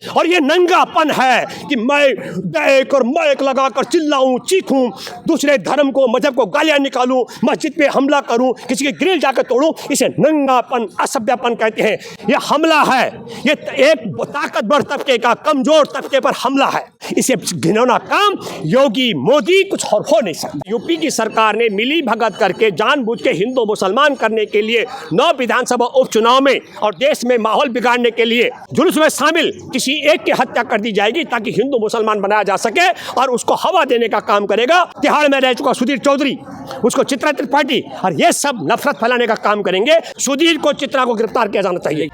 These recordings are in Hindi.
और ये नंगापन है कि मैं देख और मैक लगाकर चिल्लाऊं, चीखूं, दूसरे धर्म को, मजहब को गालियां निकालूं, मस्जिद पे हमला करूं, किसी की ग्रिल जाकर तोड़ूं, इसे नंगापन, असभ्यपन कहते हैं। ये हमला है, ये एक ताकतवर तबके का कमजोर तबके पर हमला है। इसे घिनौना काम योगी मोदी कुछ और हो नहीं सकता। यूपी की सरकार ने मिली भगत करके जानबूझ के हिंदू मुसलमान करने के लिए 9 विधानसभा उपचुनाव में और देश में माहौल बिगाड़ने के लिए जुलूस में शामिल किसी एक की हत्या कर दी जाएगी ताकि हिंदू मुसलमान बनाया जा सके, और उसको हवा देने का काम करेगा तिहाड़ में रह चुका सुधीर चौधरी, उसको चित्रा त्रिपाठी, और ये सब नफरत फैलाने का काम करेंगे। सुधीर को, चित्रा को गिरफ्तार किया जाना चाहिए।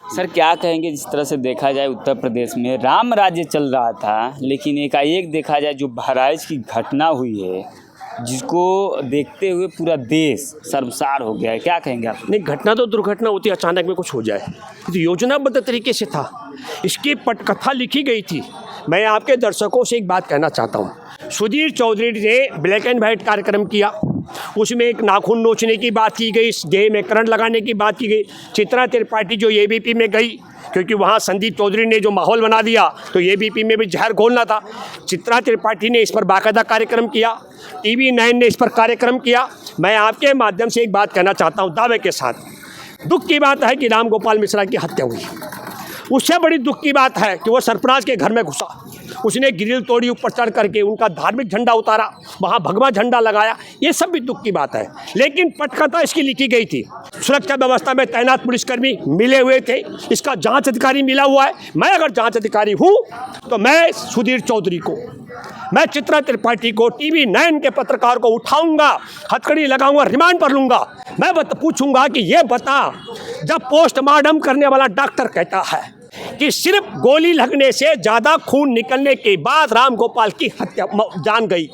सर क्या कहेंगे, जिस तरह से देखा जाए उत्तर प्रदेश में राम राज्य चल रहा था, लेकिन एकाएक देखा जाए जो बहराइच की घटना हुई है, जिसको देखते हुए पूरा देश शर्मसार हो गया है, क्या कहेंगे आप? नहीं, घटना तो दुर्घटना होती है, अचानक में कुछ हो जाए, तो योजनाबद्ध तरीके से था, इसकी पटकथा लिखी गई थी। मैं आपके दर्शकों से एक बात कहना चाहता हूँ। सुधीर चौधरी ने ब्लैक एंड वाइट कार्यक्रम किया, उसमें एक नाखून नोचने की बात की गई, देह में करंट लगाने की बात की गई। चित्रा त्रिपाठी जो एबीपी में गई, क्योंकि वहाँ संदीप चौधरी ने जो माहौल बना दिया, तो एबीपी में भी जहर घोलना था। चित्रा त्रिपाठी ने इस पर बाकायदा कार्यक्रम किया, टीवी 9 ने इस पर कार्यक्रम किया। मैं आपके माध्यम से एक बात कहना चाहता हूँ दावे के साथ। दुख की बात है कि राम गोपाल मिश्रा की हत्या हुई। उससे बड़ी दुख की बात है कि वो सरफराज के घर में घुसा, उसने ग्रिल तोड़ी, ऊपर चढ़ करके उनका धार्मिक झंडा उतारा, वहाँ भगवा झंडा लगाया। ये सब भी दुख की बात है, लेकिन पटकथा इसकी लिखी गई थी। सुरक्षा व्यवस्था में तैनात पुलिसकर्मी मिले हुए थे, इसका जांच अधिकारी मिला हुआ है। मैं अगर जांच अधिकारी हूँ तो मैं सुधीर चौधरी को, मैं चित्रा त्रिपाठी को, टीवी 9 के पत्रकार को उठाऊंगा, हथकड़ी लगाऊंगा, रिमांड पर लूंगा। मैं पूछूंगा कि ये बता, जब पोस्टमार्टम करने वाला डॉक्टर कहता है कि सिर्फ गोली लगने से ज़्यादा खून निकलने के बाद राम गोपाल की हत्या जान गई,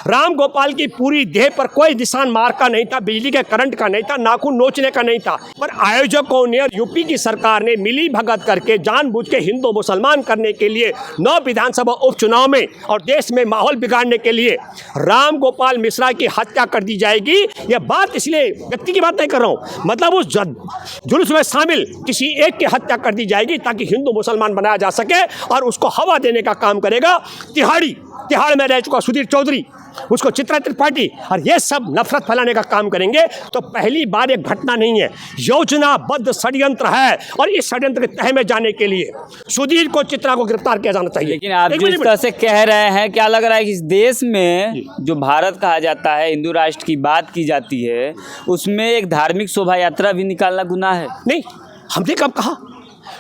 राम गोपाल की पूरी देह पर कोई निशान मार का नहीं था, बिजली के करंट का नहीं था, नाखून नोचने का नहीं था, पर आयोजकों ने, यूपी की सरकार ने मिली भगत करके जानबूझ के हिंदू मुसलमान करने के लिए 9 विधानसभा उपचुनाव में और देश में माहौल बिगाड़ने के लिए राम गोपाल मिश्रा की हत्या कर दी जाएगी। यह बात इसलिए व्यक्ति की बात नहीं कर रहा हूँ, मतलब उस जुलूस में शामिल किसी एक की हत्या कर दी जाएगी ताकि हिंदू मुसलमान बनाया जा सके, और उसको हवा देने का काम करेगा तिहाड़ में रह चुका सुधीर चौधरी, उसको चित्रा त्रिपाठी, और ये सब नफरत फैलाने का काम करेंगे। तो पहली बार एक घटना नहीं है, योजनाबद्ध षड्यंत्र है, और इस षड्यंत्र के तह में जाने के लिए सुधीर को, चित्रा को गिरफ्तार किया जाना चाहिए। लेकिन आप जिस तरह से कह रहे हैं, क्या लग रहा है कि इस देश में जो भारत कहा जाता है, हिंदू राष्ट्र की बात की जाती है, उसमें एक धार्मिक शोभा यात्रा भी निकालना गुनाह है? नहीं, हमने कब कहा?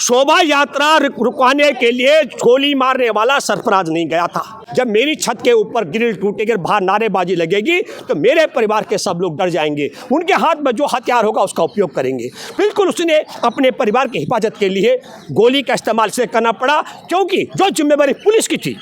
शोभा यात्रा रुकवाने के लिए गोली मारने वाला सरफराज नहीं गया था। जब मेरी छत के ऊपर ग्रिल टूटेगी, बाहर नारेबाजी लगेगी, तो मेरे परिवार के सब लोग डर जाएंगे, उनके हाथ में जो हथियार होगा उसका उपयोग करेंगे। बिल्कुल उसने अपने परिवार की हिफाजत के लिए गोली का इस्तेमाल से करना पड़ा, क्योंकि जो जिम्मेदारी पुलिस की थी,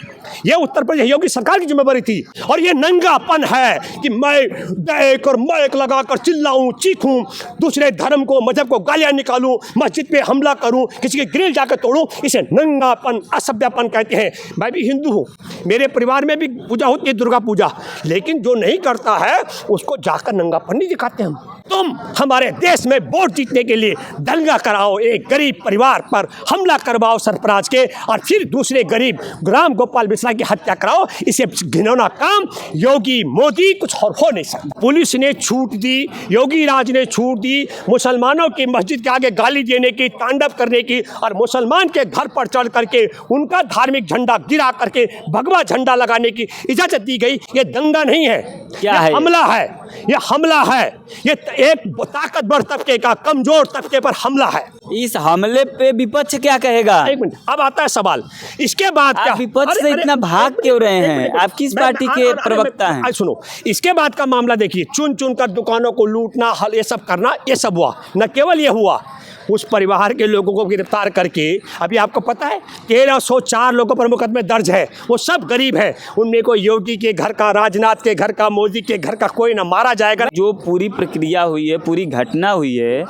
ये उत्तर प्रदेश योगी सरकार की जिम्मेदारी थी। और ये नंगापन है कि मैं देख और मैक लगाकर चिल्लाऊं, चीखूं, दूसरे धर्म को, मजहब को गालियां निकालूं, मस्जिद पे हमला करूं, किसी की ग्रिल जाकर तोड़ूं, इसे नंगापन, असभ्यपन कहते हैं। मैं भी हिंदू हूँ, मेरे परिवार में भी पूजा होती है, दुर्गा पूजा, लेकिन जो नहीं करता है उसको जाकर नंगापन नहीं दिखाते हम। तुम हमारे देश में वोट जीतने के लिए दंगा कराओ, एक गरीब परिवार पर हमला करवाओ सरफराज के, और फिर दूसरे गरीब राम गोपाल मिश्रा की हत्या कराओ। इसे घिनौना काम योगी मोदी कुछ और हो नहीं सकता। पुलिस ने छूट दी, योगी राज ने छूट दी मुसलमानों की मस्जिद के आगे गाली देने की, तांडव करने की, और मुसलमान के घर पर चढ़ करके उनका धार्मिक झंडा गिरा करके भगवा झंडा लगाने की इजाजत दी गई। ये दंगा नहीं है, क्या है? हमला है, ये हमला है, ये एक ताकतवर तबके का कमजोर तबके पर हमला है। इस हमले पे विपक्ष क्या कहेगा? एक मिनट, अब आता है सवाल, इसके बाद क्या? विपक्ष से इतना भाग क्यों रहे हैं? आप किस पार्टी के प्रवक्ता हैं? सुनो, इसके बाद का मामला देखिए, चुन चुन कर दुकानों को लूटना, ये सब करना, ये सब हुआ। न केवल ये हुआ, उस परिवार के लोगों को गिरफ्तार करके, अभी आपको पता है 1304 लोगों पर मुकदमे दर्ज है, वो सब गरीब हैं। उनमें कोई योगी के घर का, राजनाथ के घर का, मोदी के घर का कोई ना मारा जाएगा। जो पूरी प्रक्रिया हुई है, पूरी घटना हुई है,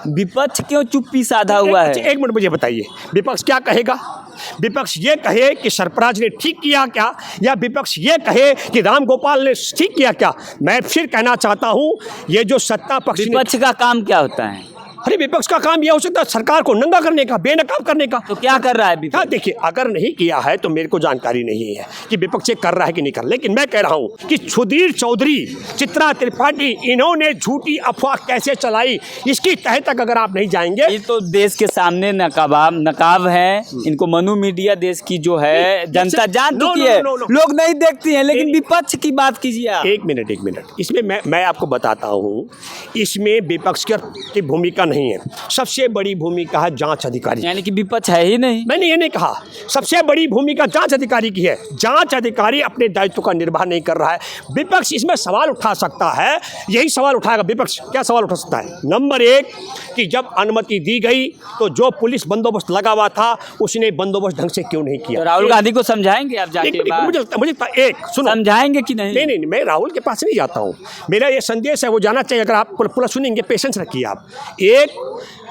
विपक्ष क्यों चुप्पी साधा हुआ है? एक मिनट मुझे बताइए, विपक्ष क्या कहेगा? विपक्ष ये कहे कि सरफराज ने ठीक किया क्या, या विपक्ष ये कहे कि राम गोपाल ने ठीक किया क्या? मैं फिर कहना चाहता हूँ, ये जो सत्ता पक्ष, विपक्ष का काम क्या होता है? अरे विपक्ष का काम यह हो सकता है सरकार को नंगा करने का, बेनकाब करने का। तो क्या कर रहा है क्या देखिए, अगर नहीं किया है तो मेरे को जानकारी नहीं है कि विपक्ष ये कर रहा है कि नहीं कर रहा, लेकिन मैं कह रहा हूं कि सुधीर चौधरी, चित्रा त्रिपाठी, इन्होंने झूठी अफवाह कैसे चलाई, इसकी तह तक अगर आप नहीं जाएंगे। ये तो देश के सामने नकाब है, इनको मनु मीडिया देश की जो है जनता जान चुकी है, लोग नहीं देखती है, लेकिन विपक्ष की बात कीजिए आप। एक मिनट, इसमें मैं आपको बताता हूँ, इसमें विपक्ष की भूमिका नहीं है। सबसे बड़ी भूमिका है जांच अधिकारी, यानी कि विपक्ष है ही नहीं। मैंने ये नहीं कहा, सबसे बड़ी भूमिका जांच अधिकारी की है। जांच अधिकारी अपने दायित्व का निर्वाह नहीं कर रहा है। विपक्ष इसमें सवाल उठा सकता है, यही सवाल उठाएगा विपक्ष। क्या सवाल उठा सकता है? नंबर एक, कि जब अनुमति दी गई तो जो पुलिस बंदोबस्त लगा हुआ था उसने बंदोबस्त ढंग से क्यों नहीं किया? तो राहुल गांधी को समझाएंगे आप जाके? मुझे एक सुनो, समझाएंगे कि नहीं? नहीं, मैं राहुल के पास नहीं जाता हूँ। मेरा ये संदेश है, वो जाना चाहिए। अगर आप पूरा सुनेंगे, पेशेंस रखिए आप। एक,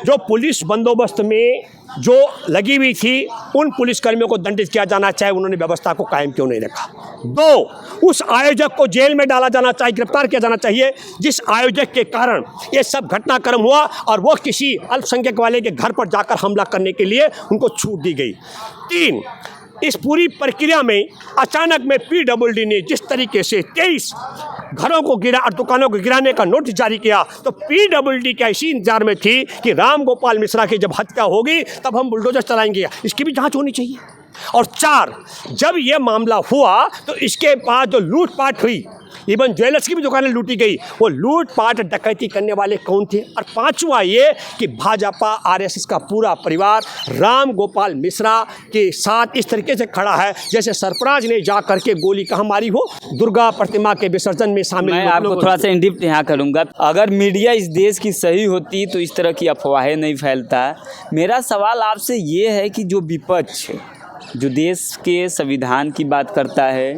जो पुलिस बंदोबस्त में जो लगी हुई थी उन पुलिसकर्मियों को दंडित किया जाना चाहिए, उन्होंने व्यवस्था को कायम क्यों नहीं रखा? दो, उस आयोजक को जेल में डाला जाना चाहिए, गिरफ्तार किया जाना चाहिए जिस आयोजक के कारण ये सब घटनाक्रम हुआ और वो किसी अल्पसंख्यक वाले के घर पर जाकर हमला करने के लिए उनको छूट दी गई। तीन, इस पूरी प्रक्रिया में अचानक में PWD ने जिस तरीके से 23 घरों को गिरा और दुकानों को गिराने का नोटिस जारी किया, तो PWD का इसी इंतजार में थी कि राम गोपाल मिश्रा की जब हत्या होगी तब हम बुलडोजर चलाएंगे। इसकी भी जांच होनी चाहिए। और चार, जब यह मामला हुआ तो इसके बाद जो लूटपाट हुई, इवन ज्वेलर्स की भी दुकानें लूटी गई, वो लूटपाट डकैती करने वाले कौन थे? और पांचवा ये कि भाजपा RSS का पूरा परिवार राम गोपाल मिश्रा के साथ इस तरीके से खड़ा है जैसे सरफराज ने जा करके गोली कहाँ मारी हो, दुर्गा प्रतिमा के विसर्जन में शामिल। मैं आपको थोड़ा सा इंडिप्ट यहाँ करूँगा। अगर मीडिया इस देश की सही होती तो इस तरह की अफवाहें नहीं फैलता। मेरा सवाल आपसे ये है कि जो विपक्ष, जो देश के संविधान की बात करता है,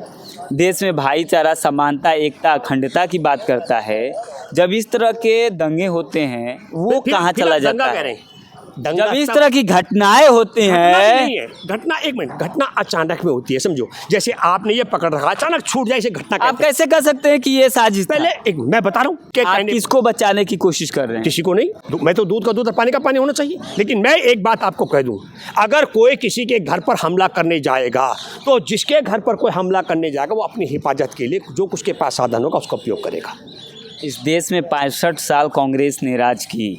देश में भाईचारा, समानता, एकता, अखंडता की बात करता है, जब इस तरह के दंगे होते हैं वो कहाँ चला जाता है? जब इस तरह की घटनाएं होती हैं, घटना एक मिनट, घटना अचानक में होती है, समझो। जैसे आपने ये पकड़ रखा, अचानक छूट जाए, इसे घटना आप कैसे कह सकते हैं कि ये साजिश? पहले एक मैं बता रहा हूँ कि आप किसको बचाने की कोशिश कर रहे हैं? किसी को नहीं। मैं तो दूध का दूध और पानी का पानी होना चाहिए। लेकिन मैं एक बात आपको कह दूं, अगर कोई किसी के घर पर हमला करने जाएगा तो जिसके घर पर कोई हमला करने जाएगा वो अपनी हिफाजत के लिए जो कुछ के पास साधन होगा उसका उपयोग करेगा। इस देश में 65 साल कांग्रेस ने राज की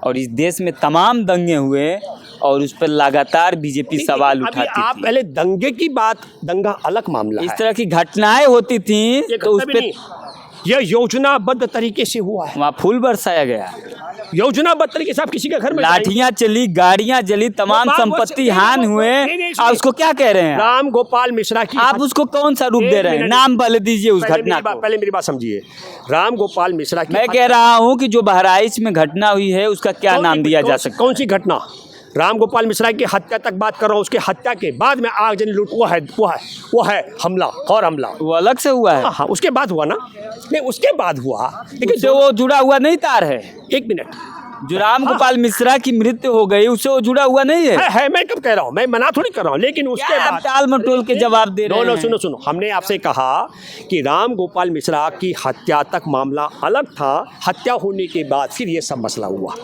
और इस देश में तमाम दंगे हुए और उस पर लगातार बीजेपी सवाल उठाती थी। आप पहले दंगे की बात, दंगा अलग मामला है। इस तरह की घटनाएं होती थी तो उस पर यह योजनाबद्ध तरीके से हुआ है। वहाँ फूल बरसाया गया, योजनाबद्ध तरीके से। आप किसी के घर में लाठियां चली, गाड़ियां जली, तमाम संपत्ति हान हुए, आप उसको क्या कह रहे हैं? राम गोपाल मिश्रा की आप उसको कौन सा रूप दे रहे हैं? नाम बल दीजिए उस घटना को। पहले मेरी बात समझिए। राम गोपाल मिश्रा की, मैं कह रहा हूँ कि जो बहराइच में घटना हुई है उसका क्या नाम दिया जा सकता है? कौन सी घटना? राम गोपाल मिश्रा की हत्या तक बात कर रहा हूँ। उसके हत्या के बाद में आगजनी लूट, वो है हमला, और हमला वो अलग से हुआ है। हाँ, उसके बाद हुआ ना। नहीं, उसके बाद हुआ, लेकिन वो जुड़ा हुआ नहीं तार है। एक मिनट, जो राम गोपाल मिश्रा की मृत्यु हो गई उससे वो जुड़ा हुआ नहीं है। मैं कब कह रहा हूँ, मैं मना थोड़ी कर रहा हूँ, लेकिन उसके बाद टाल मटोल के जवाब दे रहे हैं। सुनो, हमने आपसे कहा कि राम गोपाल मिश्रा की हत्या तक मामला अलग था, हत्या होने के बाद फिर ये सब मसला हुआ,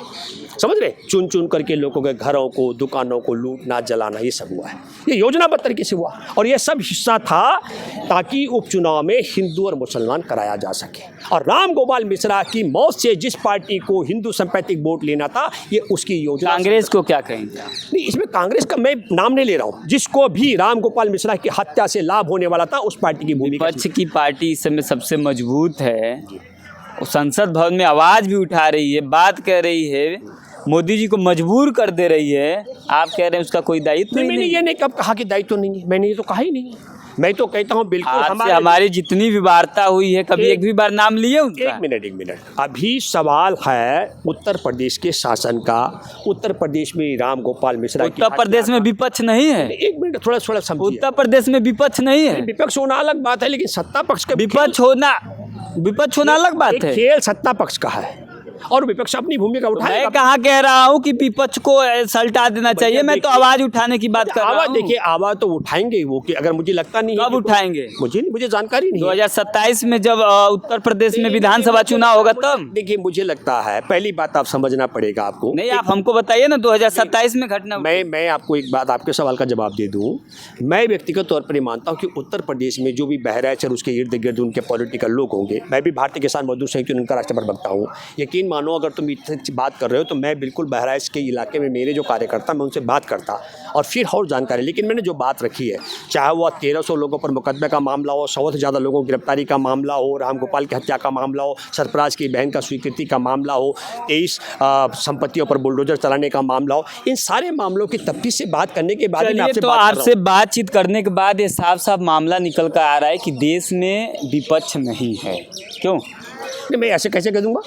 समझ रहे? चुन चुन करके लोगों के घरों को, दुकानों को लूटना, जलाना, ये सब हुआ है। ये योजनाबद्ध तरीके से हुआ और ये सब हिस्सा था ताकि उपचुनाव में हिंदू और मुसलमान कराया जा सके। और राम गोपाल मिश्रा की मौत से जिस पार्टी को हिंदू संपैथिक वोट लेना था, ये उसकी योजना। कांग्रेस को क्या कहेंगे? नहीं, इसमें कांग्रेस का मैं नाम नहीं ले रहा हूँ। जिसको भी राम गोपाल मिश्रा की हत्या से लाभ होने वाला था उस पार्टी की भूमिका। विपक्ष की पार्टी इस समय सबसे मजबूत है, वो संसद भवन में आवाज़ भी उठा रही है, बात कर रही है, मोदी जी को मजबूर कर दे रही है। आप कह रहे हैं उसका कोई दायित्व नहीं? मैंने ये नहीं कब कहा कि दायित्व नहीं है, मैंने ये तो कहा ही नहीं। मैं तो कहता हूँ बिल्कुल हमारी जितनी भी वार्ता हुई है कभी एक भी बार नाम लिए उनका? एक मिनट, अभी सवाल है उत्तर प्रदेश के शासन का। उत्तर प्रदेश में राम गोपाल मिश्रा, उत्तर प्रदेश में विपक्ष नहीं है। एक मिनट, थोड़ा समझिए। उत्तर प्रदेश में विपक्ष नहीं है। विपक्ष होना अलग बात है, लेकिन सत्ता पक्ष का विपक्ष होना अलग बात है। खेल सत्ता पक्ष का है। और विपक्ष अपनी भूमिका उठाएगा। मैं कहाँ कह रहा हूँ कि विपक्ष को सल्टा देना चाहिए, मैं तो आवाज उठाने की बात कर रहा आवाज हूँ। देखिए, आवाज तो उठाएंगे वो, कि अगर मुझे लगता नहीं है कब उठाएंगे? मुझे जानकारी नहीं है। 2027 में जब उत्तर प्रदेश में विधानसभा चुनाव होगा तब। देखिए मुझे लगता है पहली बात आप समझना पड़ेगा आपको। नहीं, आप हमको बताइए ना 2027 में घटना। मैं आपको एक बात, आपके सवाल का जवाब दे दूं। मैं व्यक्तिगत तौर पर ये मानता हूं कि उत्तर प्रदेश में जो भी बहराइच और उसके इर्द गिर्द उनके पॉलिटिकल लोग होंगे, मैं भी भारतीय किसान मजदूर संघ की उनका राष्ट्रीय प्रवक्ता हूं। यकीन मानो, अगर तुम इससे बात कर रहे हो तो मैं बिल्कुल बहराइच के इलाके में मेरे जो कार्यकर्ता, मैं उनसे बात करता और फिर और जानकारी। लेकिन मैंने जो बात रखी है, चाहे वह 1300 लोगों पर मुकदमे का मामला हो, 100 से ज़्यादा लोगों की गिरफ्तारी का मामला हो, रामगोपाल की हत्या का मामला हो, सरफराज की बहन का स्वीकृति का मामला हो, 23 संपत्तियों पर बुलडोजर चलाने का मामला हो, इन सारे मामलों की तफ्तीश से बात करने के बाद चलिए, तो आपसे बातचीत करने के बाद ये साफ साफ मामला निकल कर आ रहा है कि देश में विपक्ष नहीं है। क्यों? नहीं, मैं ऐसे कैसे कह दूंगा?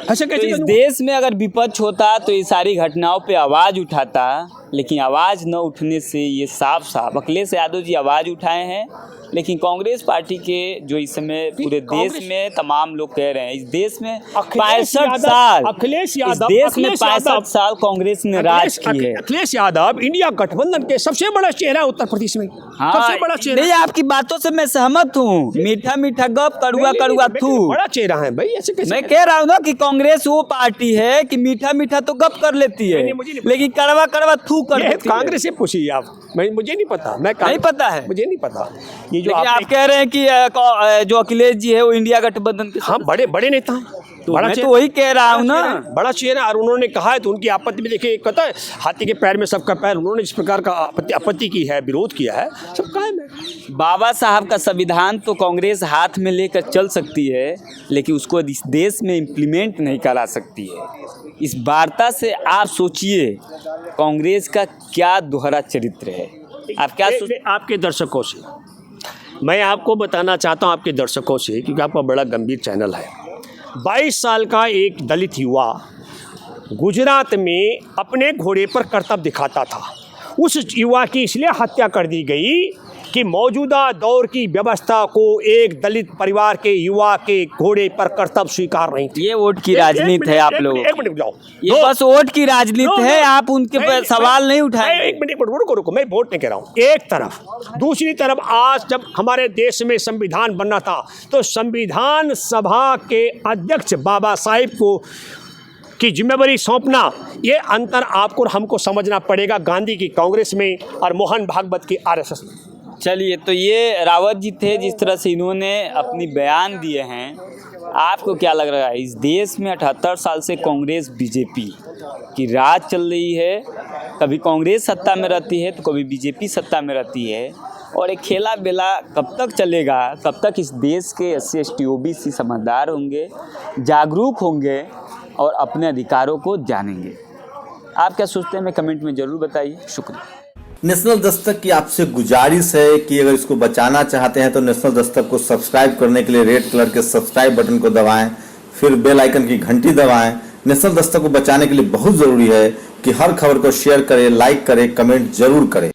ऐसे तो कैसे इस कह दूंगा? देश में अगर विपक्ष होता तो ये सारी घटनाओं पे आवाज़ उठाता, लेकिन आवाज़ न उठने से ये साफ साफ अखिलेश यादव जी आवाज़ उठाए हैं, लेकिन कांग्रेस पार्टी के जो इस समय पूरे देश में तमाम लोग कह रहे हैं, इस देश में 65 साल अखिलेश इस यादव, देश में 65 साल कांग्रेस ने राज की है। अखिलेश यादव इंडिया गठबंधन के सबसे बड़ा चेहरा है उत्तर प्रदेश में। सबसे बड़ा चेहरा। नहीं, आपकी बातों से मैं सहमत हूँ। मीठा मीठा गप, कड़ुआ कड़ुआ थू। बड़ा चेहरा है भाई, ऐसे कैसे? मैं कह रहा हूँ ना कि कांग्रेस वो पार्टी है कि मीठा मीठा तो गप कर लेती है, लेकिन कड़वा कड़वा थू कर देती है। कांग्रेस से पूछिए आप, मुझे नहीं पता। नहीं पता है, मुझे नहीं पता। ये जो आप कह रहे हैं कि जो अखिलेश जी है वो इंडिया गठबंधन के, हाँ, बड़े नेता हैं। तो मैं तो वही कह रहा हूँ ना, बड़ा चेहरा। और उन्होंने कहा है तो उनकी आपत्ति में देखिए, पता है हाथी के पैर में सबका पैर, उन्होंने जिस प्रकार का आपत्ति की है, विरोध किया है, सब कायम है। बाबा साहब का संविधान तो कांग्रेस हाथ में लेकर चल सकती है, लेकिन उसको इस देश में इम्प्लीमेंट नहीं करा सकती है। इस वार्ता से आप सोचिए कांग्रेस का क्या दोहरा चरित्र है। आप क्या आपके दर्शकों से मैं आपको बताना चाहता हूँ, आपके दर्शकों से, क्योंकि आपका बड़ा गंभीर चैनल है। 22 साल का एक दलित युवा गुजरात में अपने घोड़े पर करतब दिखाता था। उस युवा की इसलिए हत्या कर दी गई कि मौजूदा दौर की व्यवस्था को एक दलित परिवार के युवा के घोड़े पर करतब स्वीकार नहीं थी। ये वोट की राजनीति है आप लोगों। एक मिनट जाओ, ये बस वोट की राजनीति है, आप उनके सवाल नहीं उठाएं। एक मिनट रुको, मैं वोट नहीं कह रहा हूँ। एक तरफ, दूसरी तरफ आज जब हमारे देश में संविधान बनना था तो संविधान सभा के अध्यक्ष बाबा साहिब को की जिम्मेवारी सौंपना, ये अंतर आपको और हमको समझना पड़ेगा, गांधी की कांग्रेस में और मोहन भागवत की आरएसएस में। चलिए, तो ये रावत जी थे, जिस तरह से इन्होंने अपनी बयान दिए हैं, आपको क्या लग रहा है? इस देश में 78 साल से कांग्रेस बीजेपी की राज चल रही है, कभी कांग्रेस सत्ता में रहती है तो कभी बीजेपी सत्ता में रहती है, और एक खेला बेला कब तक चलेगा? कब तक इस देश के SC ST OBC समझदार होंगे, जागरूक होंगे और अपने अधिकारों को जानेंगे? आप क्या सोचते हैं, हमें कमेंट में ज़रूर बताइए। शुक्रिया। नेशनल दस्तक की आपसे गुजारिश है कि अगर इसको बचाना चाहते हैं तो नेशनल दस्तक को सब्सक्राइब करने के लिए रेड कलर के सब्सक्राइब बटन को दबाएं, फिर बेल आइकन की घंटी दबाएं। नेशनल दस्तक को बचाने के लिए बहुत ज़रूरी है कि हर खबर को शेयर करें, लाइक करें, कमेंट जरूर करें।